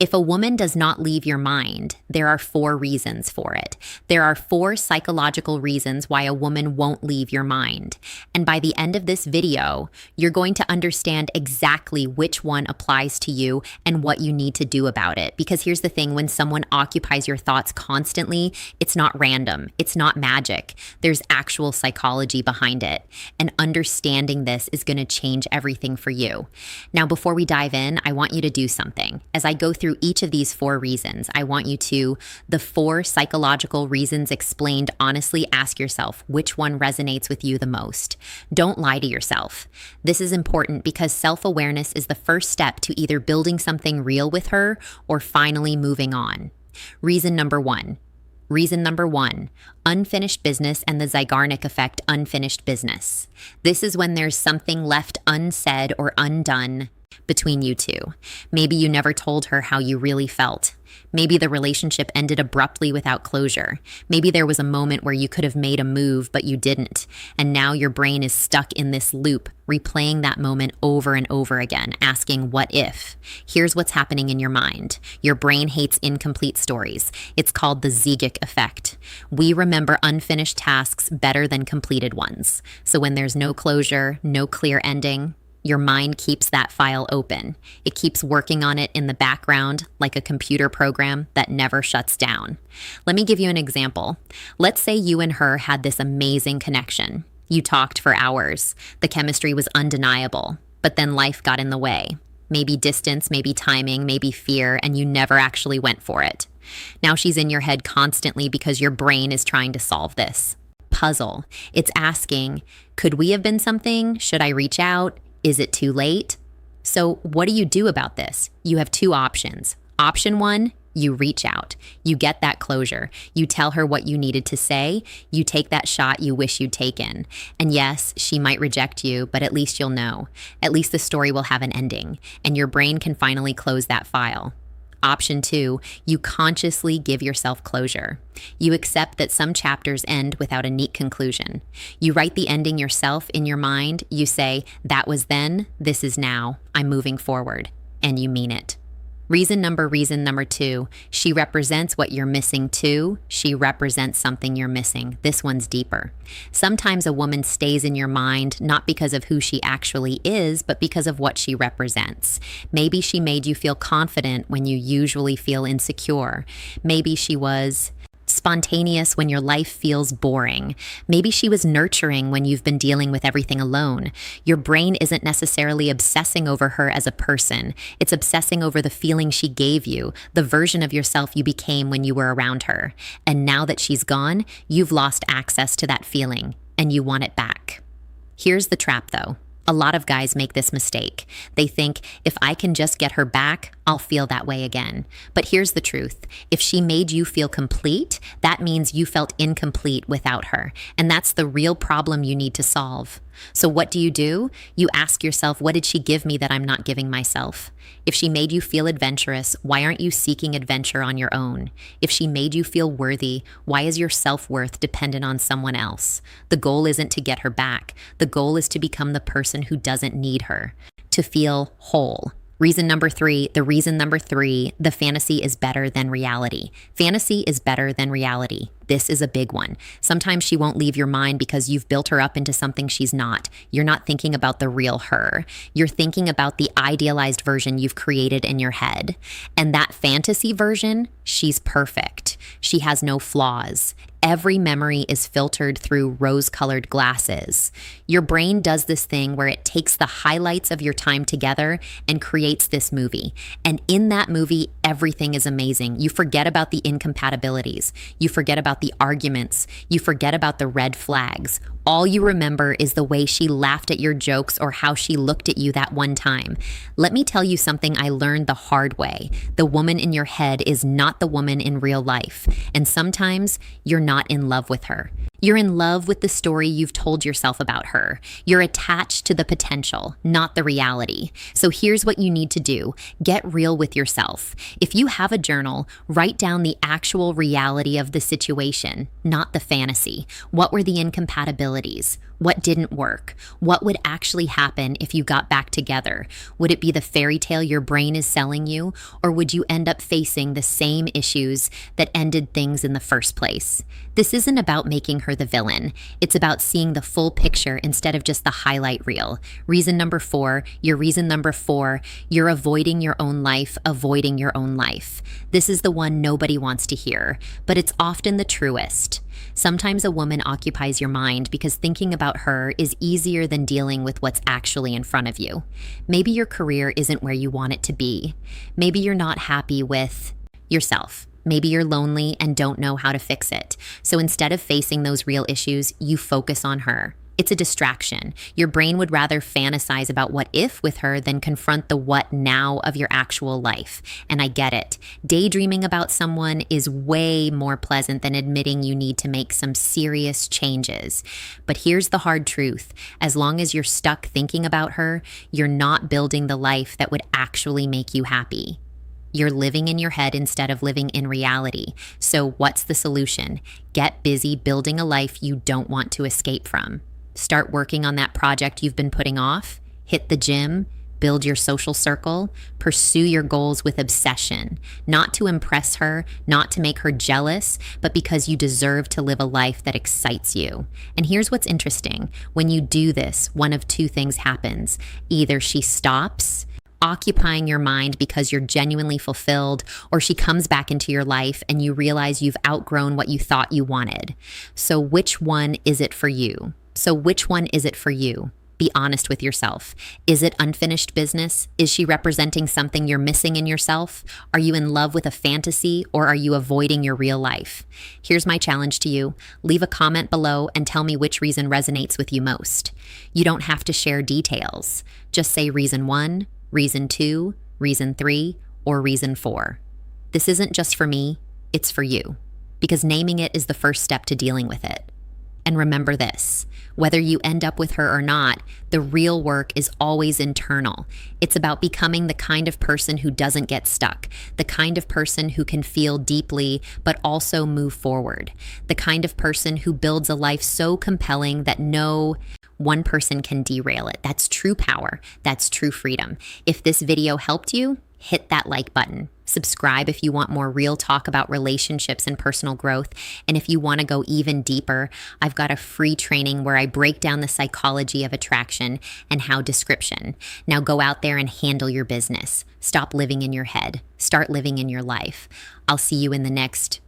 If a woman does not leave your mind, there are 4 reasons for it. There are 4 psychological reasons why a woman won't leave your mind. And by the end of this video, you're going to understand exactly which one applies to you and what you need to do about it. Because here's the thing, when someone occupies your thoughts constantly, it's not random. It's not magic. There's actual psychology behind it. And understanding this is going to change everything for you. Now, before we dive in, I want you to do something. As I go through each of these 4 reasons, I want you to, the 4 psychological reasons explained, honestly ask yourself which one resonates with you the most. Don't lie to yourself. This is important because self-awareness is the first step to either building something real with her or finally moving on. Reason number 1. Reason number 1, unfinished business and the Zeigarnik effect, unfinished business. This is when there's something left unsaid or undone between you two. Maybe you never told her how you really felt. Maybe the relationship ended abruptly without closure. Maybe there was a moment where you could have made a move, but you didn't. And now your brain is stuck in this loop, replaying that moment over and over again, asking, what if? Here's what's happening in your mind. Your brain hates incomplete stories. It's called the Zeigarnik effect. We remember unfinished tasks better than completed ones. So when there's no closure, no clear ending, your mind keeps that file open. It keeps working on it in the background like a computer program that never shuts down. Let me give you an example. Let's say you and her had this amazing connection. You talked for hours. The chemistry was undeniable, but then life got in the way. Maybe distance, maybe timing, maybe fear, and you never actually went for it. Now she's in your head constantly because your brain is trying to solve this puzzle. It's asking, could we have been something? Should I reach out? Is it too late? So what do you do about this? You have 2 options. Option 1, you reach out. You get that closure. You tell her what you needed to say. You take that shot you wish you'd taken. And yes, she might reject you, but at least you'll know. At least the story will have an ending, and your brain can finally close that file. Option 2, you consciously give yourself closure. You accept that some chapters end without a neat conclusion. You write the ending yourself in your mind. You say, that was then, this is now, I'm moving forward. And you mean it. Reason number 2, she represents what you're missing too. She represents something you're missing. This one's deeper. Sometimes a woman stays in your mind not because of who she actually is, but because of what she represents. Maybe she made you feel confident when you usually feel insecure. Maybe she was spontaneous when your life feels boring. Maybe she was nurturing when you've been dealing with everything alone. Your brain isn't necessarily obsessing over her as a person. It's obsessing over the feeling she gave you, the version of yourself you became when you were around her. And now that she's gone, you've lost access to that feeling, and you want it back. Here's the trap, though. A lot of guys make this mistake. They think, if I can just get her back, I'll feel that way again. But here's the truth. If she made you feel complete, that means you felt incomplete without her. And that's the real problem you need to solve. So what do? You ask yourself, what did she give me that I'm not giving myself? If she made you feel adventurous, why aren't you seeking adventure on your own? If she made you feel worthy, why is your self-worth dependent on someone else? The goal isn't to get her back. The goal is to become the person who doesn't need her, to feel whole. Reason number 3, the fantasy is better than reality. Fantasy is better than reality. This is a big one. Sometimes she won't leave your mind because you've built her up into something she's not. You're not thinking about the real her. You're thinking about the idealized version you've created in your head. And that fantasy version, she's perfect. She has no flaws. Every memory is filtered through rose-colored glasses. Your brain does this thing where it takes the highlights of your time together and creates this movie. And in that movie, everything is amazing. You forget about the incompatibilities. You forget about the arguments. You forget about the red flags. All you remember is the way she laughed at your jokes or how she looked at you that one time. Let me tell you something I learned the hard way. The woman in your head is not the woman in real life. And sometimes you're not in love with her. You're in love with the story you've told yourself about her. You're attached to the potential, not the reality. So here's what you need to do. Get real with yourself. If you have a journal, write down the actual reality of the situation, not the fantasy. What were the incompatibilities? What didn't work? What would actually happen if you got back together? Would it be the fairy tale your brain is selling you, or would you end up facing the same issues that ended things in the first place? This isn't about making her the villain. It's about seeing the full picture instead of just the highlight reel. Reason number four, you're avoiding your own life, avoiding your own life. This is the one nobody wants to hear, but it's often the truest. Sometimes a woman occupies your mind because thinking about her is easier than dealing with what's actually in front of you. Maybe your career isn't where you want it to be. Maybe you're not happy with yourself. Maybe you're lonely and don't know how to fix it. So instead of facing those real issues, you focus on her. It's a distraction. Your brain would rather fantasize about what if with her than confront the what now of your actual life. And I get it. Daydreaming about someone is way more pleasant than admitting you need to make some serious changes. But here's the hard truth. As long as you're stuck thinking about her, you're not building the life that would actually make you happy. You're living in your head instead of living in reality. So what's the solution? Get busy building a life you don't want to escape from. Start working on that project you've been putting off. Hit the gym. Build your social circle. Pursue your goals with obsession. Not to impress her, not to make her jealous, but because you deserve to live a life that excites you. And here's what's interesting. When you do this, one of two things happens. Either she stops occupying your mind because you're genuinely fulfilled, or she comes back into your life and you realize you've outgrown what you thought you wanted. So which one is it for you? Be honest with yourself. Is it unfinished business? Is she representing something you're missing in yourself? Are you in love with a fantasy, or are you avoiding your real life? Here's my challenge to you. Leave a comment below and tell me which reason resonates with you most. You don't have to share details. Just say reason 1, reason 2, reason 3, or reason 4. This isn't just for me, it's for you. Because naming it is the first step to dealing with it. And remember this, whether you end up with her or not, the real work is always internal. It's about becoming the kind of person who doesn't get stuck, the kind of person who can feel deeply but also move forward, the kind of person who builds a life so compelling that no one person can derail it. That's true power. That's true freedom. If this video helped you, hit that like button. Subscribe if you want more real talk about relationships and personal growth. And if you want to go even deeper, I've got a free training where I break down the psychology of attraction and how description. Now go out there and handle your business. Stop living in your head. Start living in your life. I'll see you in the next